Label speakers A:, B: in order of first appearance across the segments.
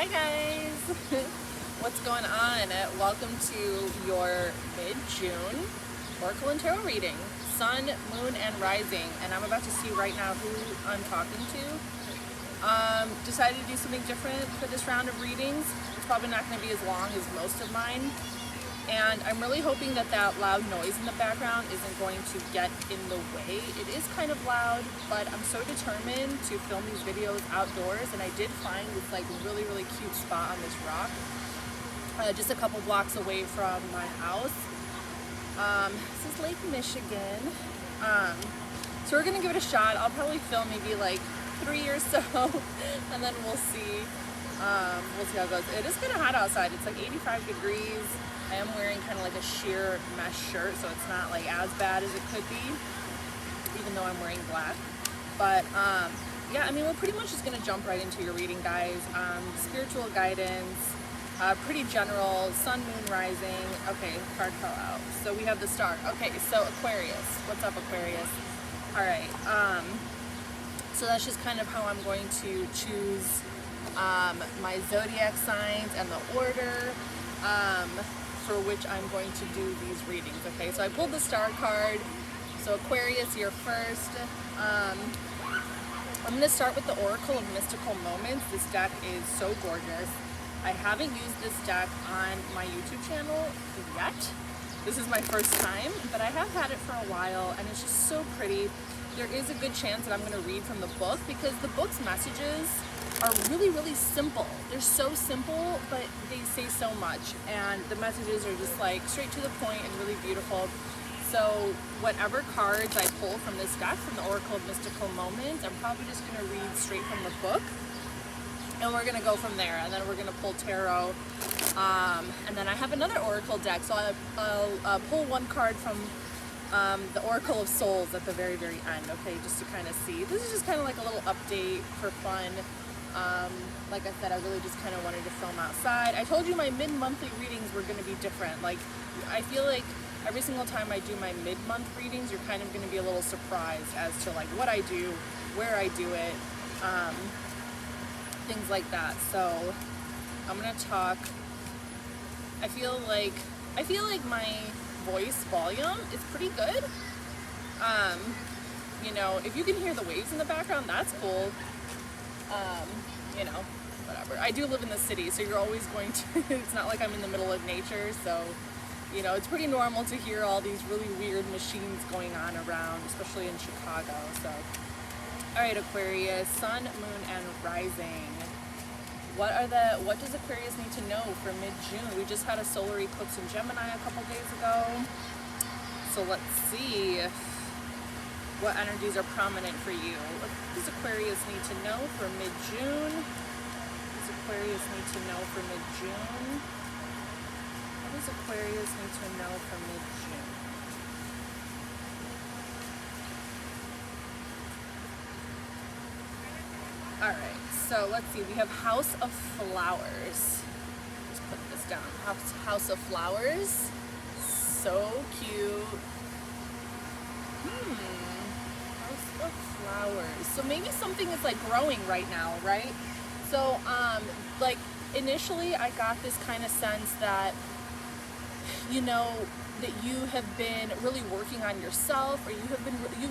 A: Hi guys! What's going on? Welcome to your mid-June Oracle and Tarot reading. Sun, Moon, and Rising. And I'm about to see right now who I'm talking to. Decided to do something different for this round of readings. It's probably not going to be as long as most of mine. And I'm really hoping that that loud noise in the background isn't going to get in the way. It is kind of loud, but I'm so determined to film these videos outdoors, and I did find this like really cute spot on this rock, just a couple blocks away from my house. This is Lake Michigan. So we're gonna give it a shot. I'll probably film maybe like 3 or so, and then we'll see. We'll see how it goes. It is kind of hot outside. It's like 85 degrees. I am wearing kind of like a sheer mesh shirt, so it's not like as bad as it could be, even though I'm wearing black. But yeah, I mean, we're pretty much just gonna jump right into your reading, guys. Spiritual guidance, pretty general, sun, moon, rising. Okay, card fell out. So we have the star. Okay, so Aquarius. What's up, Aquarius? All right. So that's just kind of how I'm going to choose my zodiac signs and the order for which I'm going to do these readings. Okay, so I pulled the star card. So Aquarius, you're first. I'm going to start with the Oracle of Mystical Moments. This deck is so gorgeous. I haven't used this deck on my YouTube channel yet. This is my first time, but I have had it for a while, and it's just so pretty. There is a good chance that I'm going to read from the book, because the book's messages are really simple. They're so simple, but they say so much, and the messages are just like straight to the point and really beautiful. So whatever cards I pull from this deck, from the Oracle of Mystical Moments, I'm probably just going to read straight from the book, and we're going to go from there. And then we're going to pull tarot, and then I have another Oracle deck, so I'll pull one card from the Oracle of Souls at the very end, okay, just to kind of see. This is just kind of like a little update for fun. Like I said, I really just kind of wanted to film outside. I told you my mid-monthly readings were going to be different. Like, I feel like every single time I do my mid-month readings, you're kind of going to be a little surprised as to like what I do, where I do it, things like that. So I'm going to talk. I feel like my voice volume is pretty good. You know, if you can hear the waves in the background, that's cool. You know, whatever. I do live in the city, so you're always going to, it's not like I'm in the middle of nature, so, you know, it's pretty normal to hear all these really weird machines going on around, especially in Chicago. So, alright, Aquarius, sun, moon, and rising. What does Aquarius need to know for mid-June? We just had a solar eclipse in Gemini a couple days ago. So let's see what energies are prominent for you. What does Aquarius need to know for mid-June? What does Aquarius need to know for mid-June? What does Aquarius need to know for mid-June? Alright, so let's see. We have House of Flowers. Let's put this down. House of Flowers. So cute. House of Flowers. So maybe something is like growing right now, right? So like initially I got this kind of sense that, you know, that you have been really working on yourself, or you've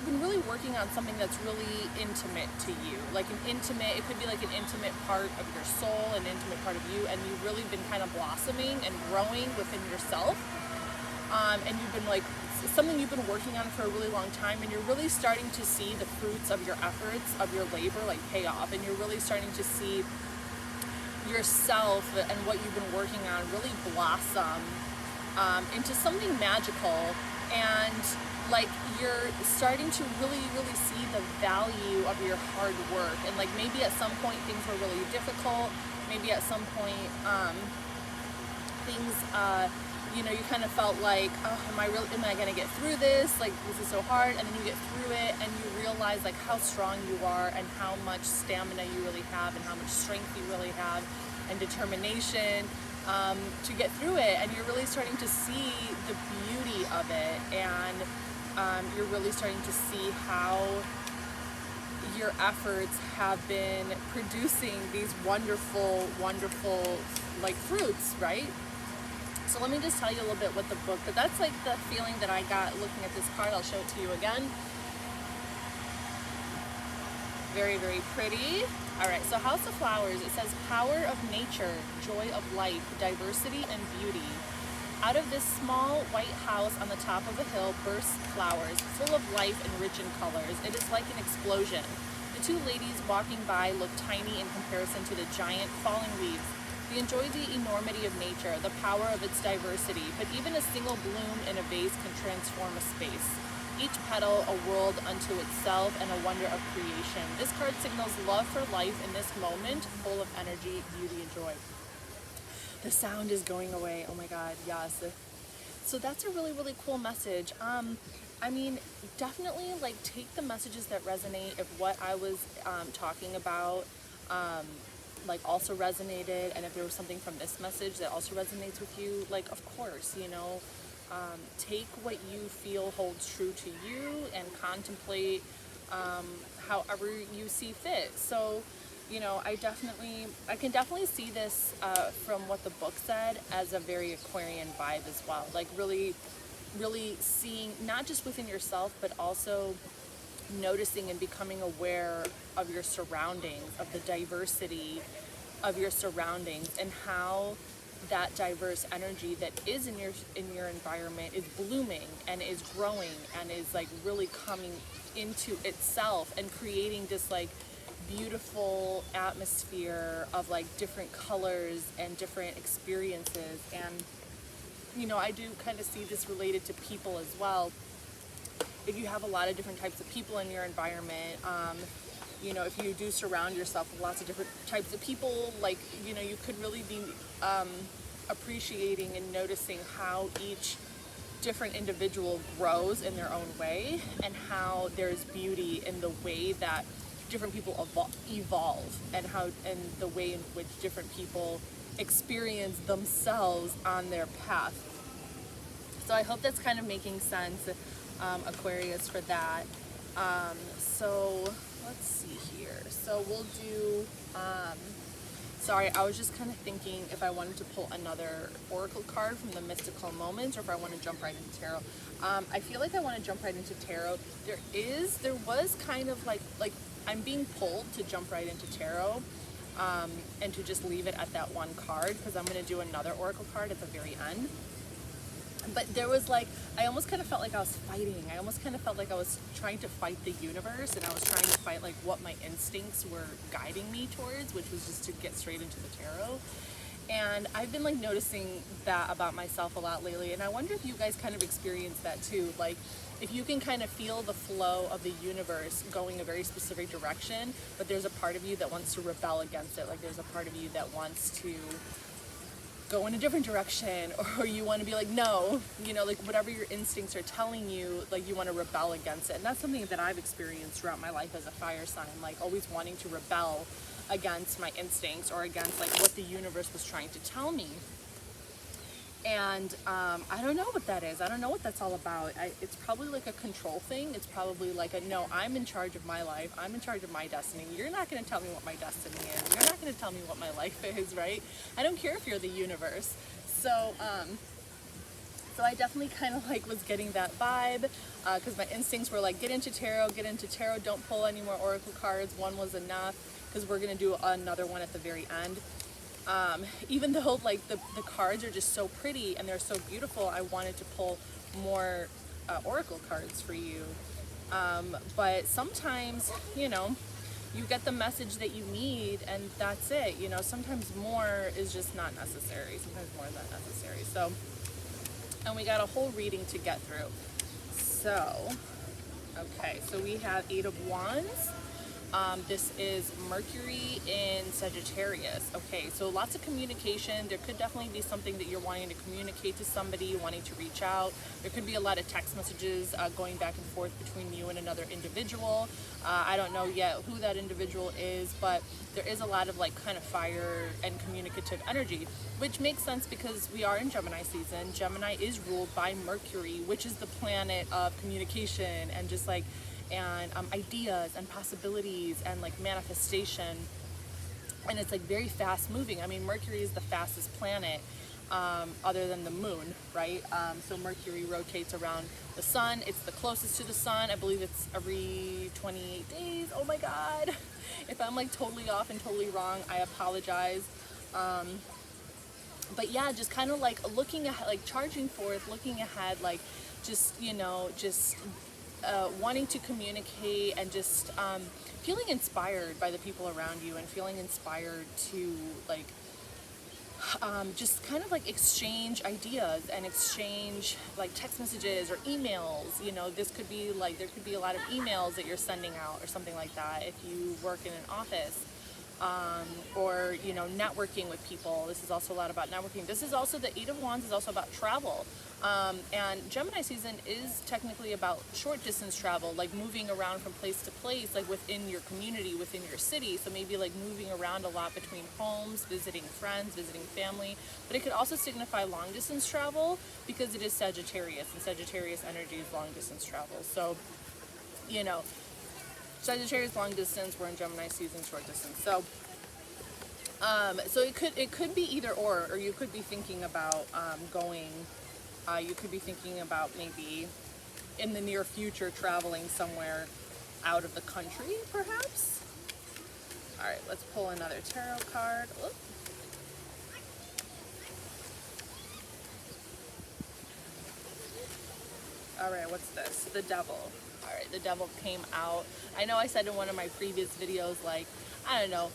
A: been really working on something that's really intimate to you, like it could be like an intimate part of your soul, an intimate part of you, and you've really been kind of blossoming and growing within yourself. And you've been like, something you've been working on for a really long time, and you're really starting to see the fruits of your efforts, of your labor, like pay off, and you're really starting to see yourself and what you've been working on really blossom into something magical. And like you're starting to really see the value of your hard work. And like maybe at some point things were really difficult, maybe at some point things you know, you kind of felt like, oh, am I gonna get through this? Like, this is so hard. And then you get through it, and you realize like how strong you are, and how much stamina you really have, and how much strength you really have, and determination to get through it. And you're really starting to see the beauty of it, and you're really starting to see how your efforts have been producing these wonderful, wonderful like fruits, right? So let me just tell you a little bit what the book, but that's like the feeling that I got looking at this card. I'll show it to you again. Very, very pretty. All right, so House of Flowers, it says power of nature, joy of life, diversity and beauty. Out of this small white house on the top of a hill bursts flowers, full of life and rich in colors. It is like an explosion. The two ladies walking by look tiny in comparison to the giant falling leaves. They enjoy the enormity of nature, the power of its diversity, but even a single bloom in a vase can transform a space. Each petal a world unto itself and a wonder of creation. This card signals love for life in this moment, full of energy, beauty, and joy. The sound is going away. Oh my God, yes. So that's a really, really cool message. I mean, definitely like take the messages that resonate. If what I was talking about like also resonated, and if there was something from this message that also resonates with you, like of course, you know, take what you feel holds true to you and contemplate however you see fit. So, you know, I can definitely see this from what the book said as a very Aquarian vibe as well. Like really, really seeing not just within yourself, but also noticing and becoming aware of your surroundings, of the diversity of your surroundings, and how that diverse energy that is in your environment is blooming and is growing and is like really coming into itself and creating this like beautiful atmosphere of like different colors and different experiences. And you know, I do kind of see this related to people as well. If you have a lot of different types of people in your environment, you know, if you do surround yourself with lots of different types of people, like, you know, you could really be appreciating and noticing how each different individual grows in their own way, and how there's beauty in the way that different people evolve, and the way in which different people experience themselves on their path. So I hope that's kind of making sense, Aquarius, for that. So let's see here. So we'll do, sorry, I was just kind of thinking if I wanted to pull another oracle card from the mystical moments, or if I want to jump right into tarot. I feel like I want to jump right into tarot. There was kind of like I'm being pulled to jump right into tarot, and to just leave it at that one card, because I'm going to do another oracle card at the very end. But there was like, I almost kind of felt like I was fighting. I almost kind of felt like I was trying to fight the universe, and I was trying to fight like what my instincts were guiding me towards, which was just to get straight into the tarot. And I've been like noticing that about myself a lot lately, and I wonder if you guys kind of experience that too. Like, if you can kind of feel the flow of the universe going a very specific direction, but there's a part of you that wants to rebel against it. Like there's a part of you that wants to go in a different direction, or you want to be like, no, you know, like whatever your instincts are telling you, like you want to rebel against it. And that's something that I've experienced throughout my life as a fire sign, like always wanting to rebel against my instincts or against like what the universe was trying to tell me. And I don't know what that is. I don't know what that's all about. It's probably like a control thing. It's probably like no, I'm in charge of my life. I'm in charge of my destiny. You're not going to tell me what my destiny is. You're not going to tell me what my life is, right? I don't care if you're the universe. So, so I definitely kind of like was getting that vibe, because my instincts were like, get into tarot, don't pull any more oracle cards. One was enough, because we're going to do another one at the very end. Even though like the cards are just so pretty and they're so beautiful, I wanted to pull more oracle cards for you. But sometimes, you know, you get the message that you need and that's it. You know, sometimes more is just not necessary. Sometimes more is not necessary. So, and we got a whole reading to get through. So, okay, so we have 8 of Wands. This is Mercury in Sagittarius. Okay, so lots of communication. There could definitely be something that you're wanting to communicate to somebody, wanting to reach out. There could be a lot of text messages going back and forth between you and another individual. I don't know yet who that individual is, but there is a lot of like kind of fire and communicative energy, which makes sense because we are in Gemini season. Gemini is ruled by Mercury, which is the planet of communication and just like and ideas and possibilities and like manifestation. And it's like very fast moving. I mean, Mercury is the fastest planet other than the moon, right? So Mercury rotates around the sun. It's the closest to the sun. I believe it's every 28 days. Oh my God. If I'm like totally off and totally wrong, I apologize. But yeah, just kind of like looking ahead, like charging forth, looking ahead, like just, you know, just wanting to communicate and just feeling inspired by the people around you and feeling inspired to like just kind of like exchange ideas and exchange like text messages or emails. You know, this could be like, there could be a lot of emails that you're sending out or something like that if you work in an office. Or, you know, networking with people. This is also a lot about networking. This is also, the Eight of Wands is also about travel. And Gemini season is technically about short distance travel, like moving around from place to place, like within your community, within your city. So maybe like moving around a lot between homes, visiting friends, visiting family. But it could also signify long distance travel because it is Sagittarius, and Sagittarius energy is long distance travel. So, you know, Sagittarius long distance, we're in Gemini season short distance. So so it could be either or you could be thinking about going, you could be thinking about maybe in the near future traveling somewhere out of the country, perhaps. All right, let's pull another tarot card. Oop. All right, what's this? The Devil. All right, the Devil came out. I know I said in one of my previous videos, like, I don't know,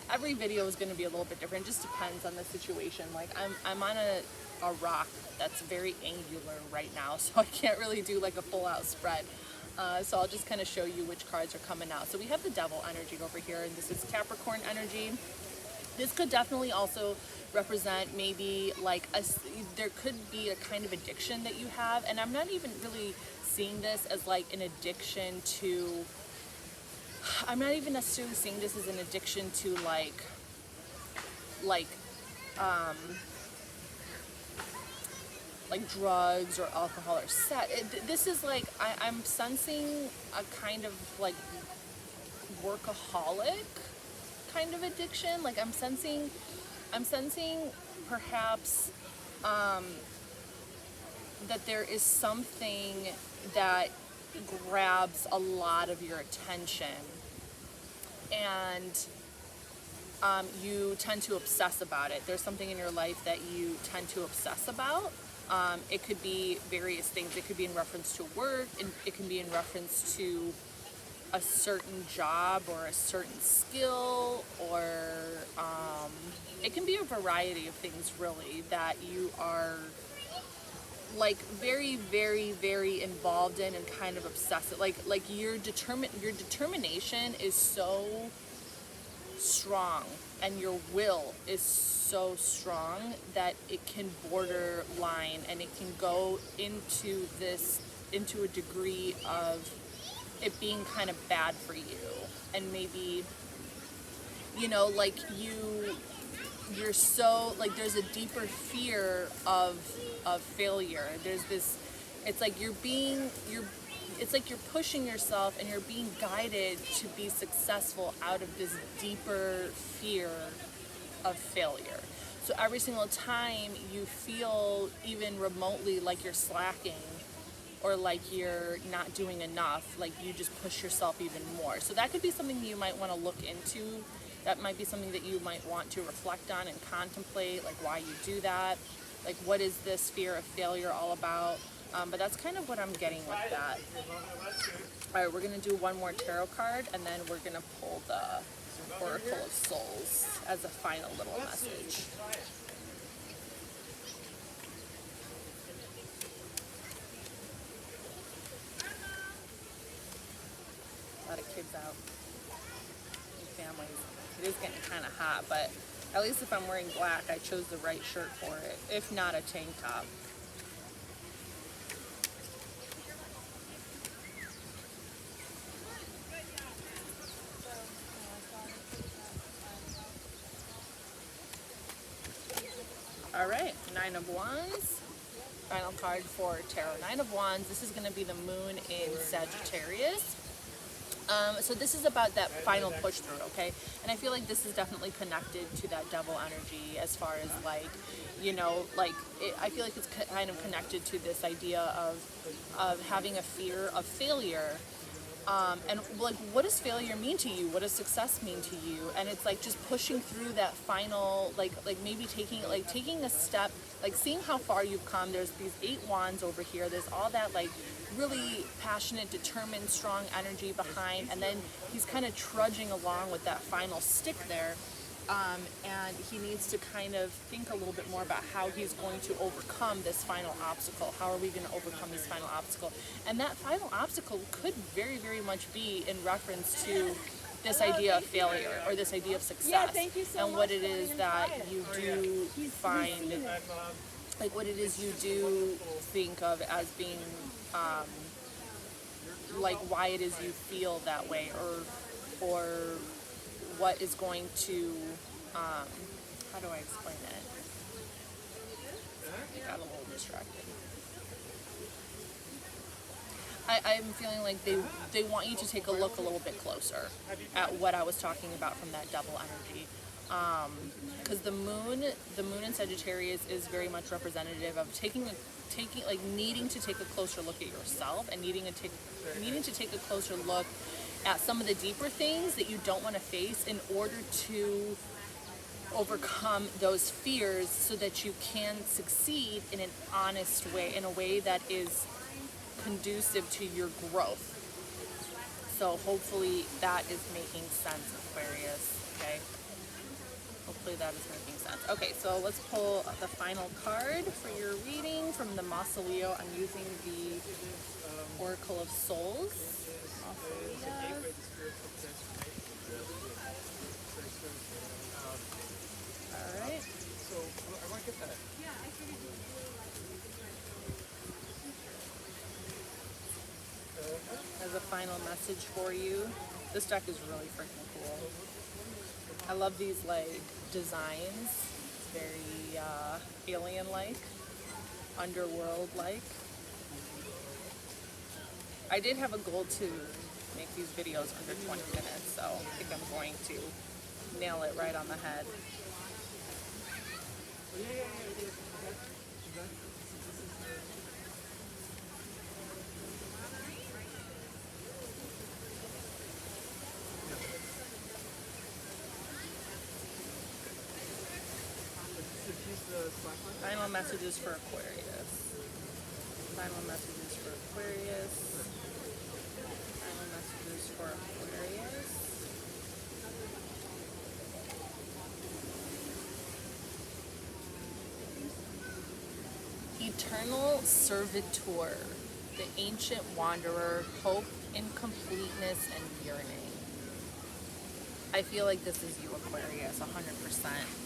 A: every video is going to be a little bit different. It just depends on the situation. Like, I'm on a rock that's very angular right now, so I can't really do like a full out spread. So I'll just kind of show you which cards are coming out. So we have the Devil energy over here, and this is Capricorn energy. This could definitely also represent maybe like there could be a kind of addiction that you have, and I'm not even really seeing this as like an addiction to, I'm not even necessarily seeing this as an addiction to like drugs or alcohol or sex. This is like, I'm sensing a kind of like workaholic kind of addiction. Like I'm sensing perhaps that there is something that grabs a lot of your attention, and you tend to obsess about it. There's something in your life that you tend to obsess about. It could be various things. It could be in reference to work, and it can be in reference to a certain job or a certain skill, or it can be a variety of things really that you are like very, very, very involved in and kind of obsessive. Like your determination is so strong and your will is so strong that it can borderline, and it can go into a degree of it being kind of bad for you. And maybe, you know, like you're so like, there's a deeper fear of failure. There's this, it's like it's like you're pushing yourself and you're being guided to be successful out of this deeper fear of failure. So every single time you feel even remotely like you're slacking or like you're not doing enough, like you just push yourself even more. So that could be something you might want to look into. That might be something that you might want to reflect on and contemplate, like why you do that. Like, what is this fear of failure all about? But that's kind of what I'm getting with that. All right, we're going to do one more tarot card, and then we're going to pull the Oracle of Souls as a final little message. A lot of kids out and families. It is getting kind of hot, but at least if I'm wearing black, I chose the right shirt for it, if not a tank top. All right, Nine of Wands. Final card for Tarot. Nine of Wands. This is going to be the moon in Sagittarius. So this is about that final push through, okay? And I feel like this is definitely connected to that devil energy as far as like, you know, like I feel like it's kind of connected to this idea of having a fear of failure. And like, what does failure mean to you? What does success mean to you? And it's like just pushing through that final, like maybe taking a step, like seeing how far you've come. There's these 8 wands over here. There's all that like really passionate, determined, strong energy behind, and then he's kind of trudging along with that final stick there. And he needs to kind of think a little bit more about how he's going to overcome this final obstacle. How are we going to overcome this final obstacle? And that final obstacle could very, very much be in reference to this idea of failure or this idea of success, and what it is that you do find, like what it is you do think of as being, like why it is you feel that way, or what is going to, how do I explain it? I got a little distracted. I'm feeling like they want you to take a look a little bit closer at what I was talking about from that double energy. Because the moon in Sagittarius is very much representative of needing to take a closer look at yourself, and needing to take a closer look at some of the deeper things that you don't want to face in order to overcome those fears, so that you can succeed in an honest way, in a way that is conducive to your growth. So hopefully that is making sense, Aquarius, okay? Hopefully that is making sense. Okay, so let's pull the final card for your reading from the Mausoleo. I'm using the Oracle of Souls. Alright.
B: So I want to get that.
A: As a final message for you, this deck is really freaking cool. I love these like designs, very alien-like, underworld-like. I did have a goal to make these videos under 20 minutes, so I think I'm going to nail it right on the head. Final messages for Aquarius. Final messages for Aquarius. Final messages for Aquarius. Eternal servitor, the ancient wanderer, hope in completeness and yearning. I feel like this is you, Aquarius, 100%.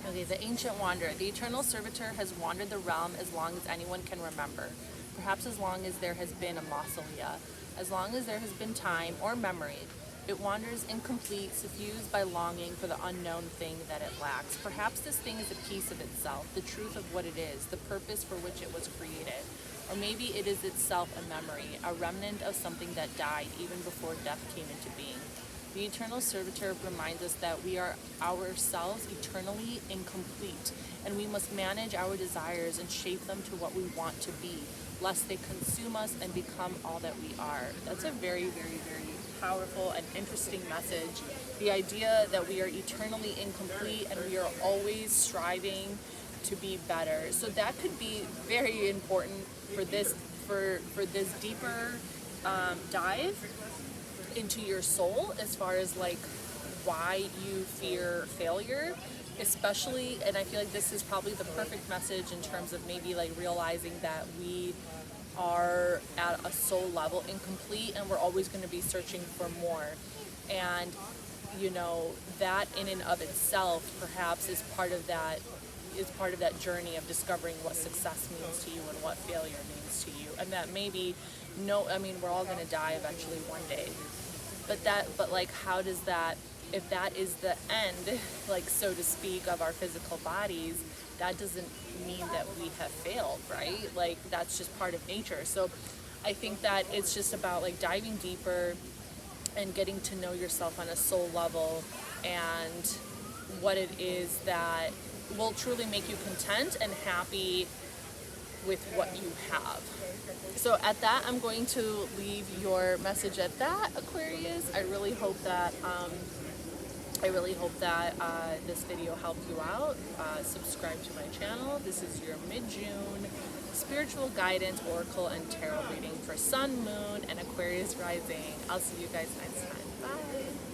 A: Okay, the ancient wanderer. The eternal servitor has wandered the realm as long as anyone can remember. Perhaps as long as there has been a mausolea, as long as there has been time or memory. It wanders incomplete, suffused by longing for the unknown thing that it lacks. Perhaps this thing is a piece of itself, the truth of what it is, the purpose for which it was created. Or maybe it is itself a memory, a remnant of something that died even before death came into being. The eternal servitor reminds us that we are ourselves eternally incomplete, and we must manage our desires and shape them to what we want to be, lest they consume us and become all that we are. That's a very, very, very powerful and interesting message. The idea that we are eternally incomplete and we are always striving to be better. So that could be very important for this deeper dive into your soul, as far as like why you fear failure, especially. And I feel like this is probably the perfect message in terms of maybe like realizing that we are at a soul level incomplete and we're always going to be searching for more. And you know, that in and of itself perhaps is part of that journey of discovering what success means to you and what failure means to you. And that maybe, no, I mean, we're all going to die eventually one day. But like, how does that, if that is the end, like, so to speak, of our physical bodies, that doesn't mean that we have failed, right? Like, that's just part of nature. So I think that it's just about like diving deeper and getting to know yourself on a soul level, and what it is that will truly make you content and happy with what you have. So at that, I'm going to leave your message at that, Aquarius. I really hope that this video helped you out. Subscribe to my channel. This is your mid-June spiritual guidance, oracle, and tarot reading for Sun, Moon, and Aquarius rising. I'll see you guys next time. Bye.